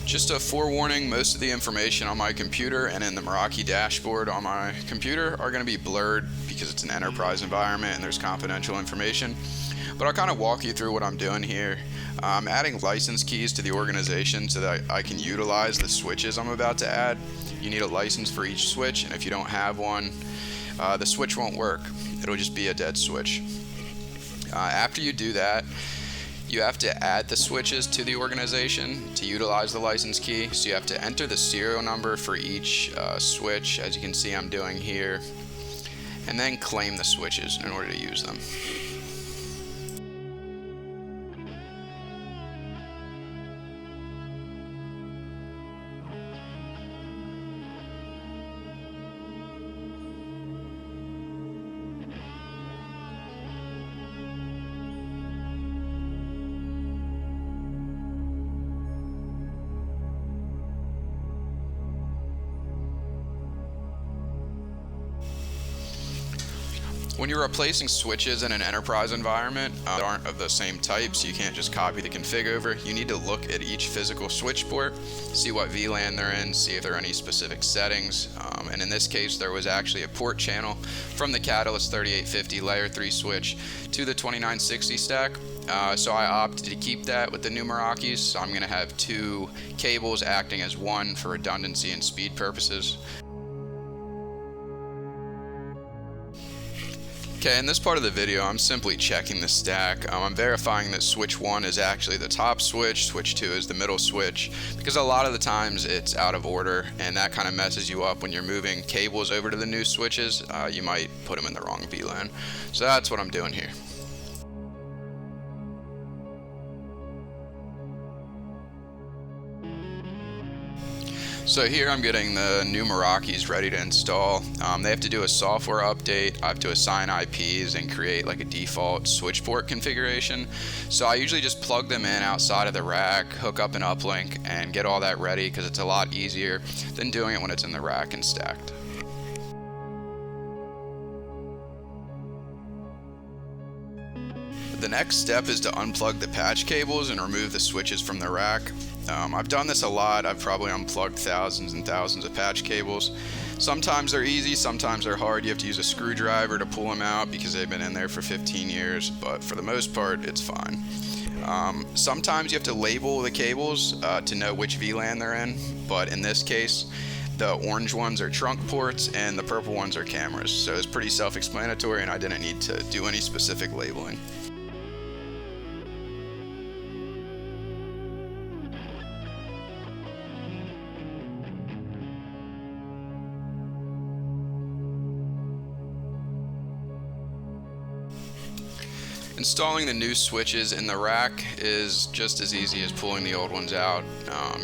Just a forewarning, most of the information on my computer and in the Meraki dashboard on my computer are going to be blurred because it's an enterprise environment and there's confidential information. But I'll kind of walk you through what I'm doing here. I'm adding license keys to the organization so that I can utilize the switches I'm about to add. You need a license for each switch, and if you don't have one, the switch won't work. It'll just be a dead switch. After you do that, you have to add the switches to the organization to utilize the license key. So you have to enter the serial number for each switch, as you can see I'm doing here, and then claim the switches in order to use them. When you're replacing switches in an enterprise environment that aren't of the same type, so you can't just copy the config over, you need to look at each physical switch port, see what VLAN they're in, see if there are any specific settings. And in this case, there was actually a port channel from the Catalyst 3850 layer 3 switch to the 2960 stack. So I opted to keep that with the new Merakis. So I'm going to have two cables acting as one for redundancy and speed purposes. Okay, in this part of the video, I'm simply checking the stack. I'm verifying that switch 1 is actually the top switch, switch 2 is the middle switch, because a lot of the times it's out of order, and that kind of messes you up when you're moving cables over to the new switches. You might put them in the wrong VLAN. So that's what I'm doing here. So here I'm getting the new Merakis ready to install. They have to do a software update. I have to assign IPs and create like a default switch port configuration. So I usually just plug them in outside of the rack, hook up an uplink, and get all that ready because it's a lot easier than doing it when it's in the rack and stacked. The next step is to unplug the patch cables and remove the switches from the rack. I've done this a lot. I've probably unplugged thousands and thousands of patch cables. Sometimes they're easy, sometimes they're hard. You have to use a screwdriver to pull them out because they've been in there for 15 years, but for the most part, it's fine. Sometimes you have to label the cables to know which VLAN they're in, but in this case, the orange ones are trunk ports and the purple ones are cameras. So it's pretty self-explanatory and I didn't need to do any specific labeling. Installing the new switches in the rack is just as easy as pulling the old ones out.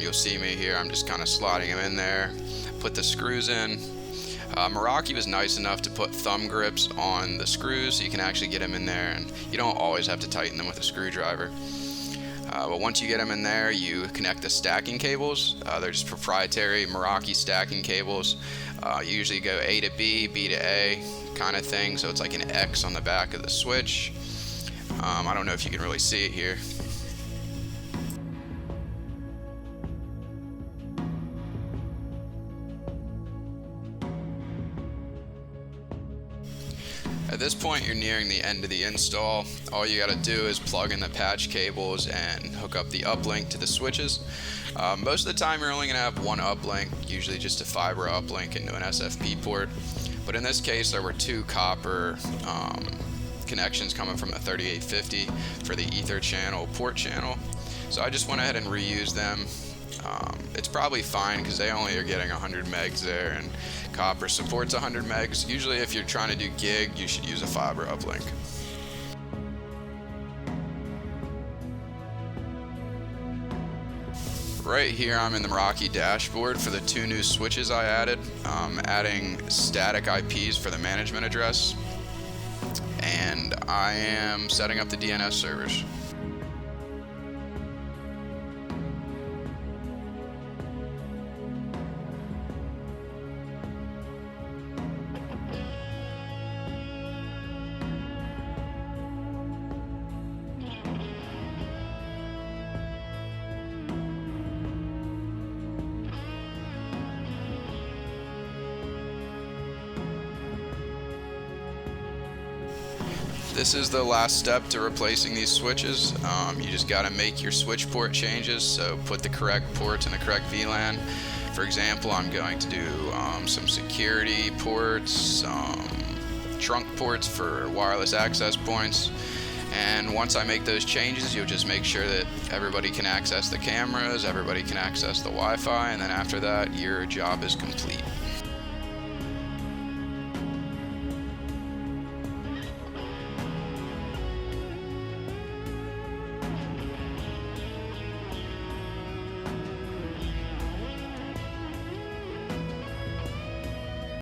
You'll see me here, I'm just kind of sliding them in there, put the screws in. Meraki was nice enough to put thumb grips on the screws so you can actually get them in there and you don't always have to tighten them with a screwdriver. But once you get them in there, you connect the stacking cables. They're just proprietary Meraki stacking cables. You usually go A to B, B to A kind of thing, so it's like an X on the back of the switch. I don't know if you can really see it here. At this point, you're nearing the end of the install. All you gotta do is plug in the patch cables and hook up the uplink to the switches. Most of the time, you're only gonna have one uplink, usually just a fiber uplink into an SFP port. But in this case, there were two copper connections coming from the 3850 for the ether channel, port channel. So I just went ahead and reused them. It's probably fine because they only are getting 100 megs there and copper supports 100 megs. Usually if you're trying to do gig, you should use a fiber uplink. Right here I'm in the Meraki dashboard for the two new switches I added. Adding static IPs for the management address. And I am setting up the DNS servers. This is the last step to replacing these switches. You just got to make your switch port changes, so put the correct ports in the correct VLAN. For example, I'm going to do some security ports, some trunk ports for wireless access points, and once I make those changes, you'll just make sure that everybody can access the cameras, everybody can access the Wi-Fi, and then after that, your job is complete.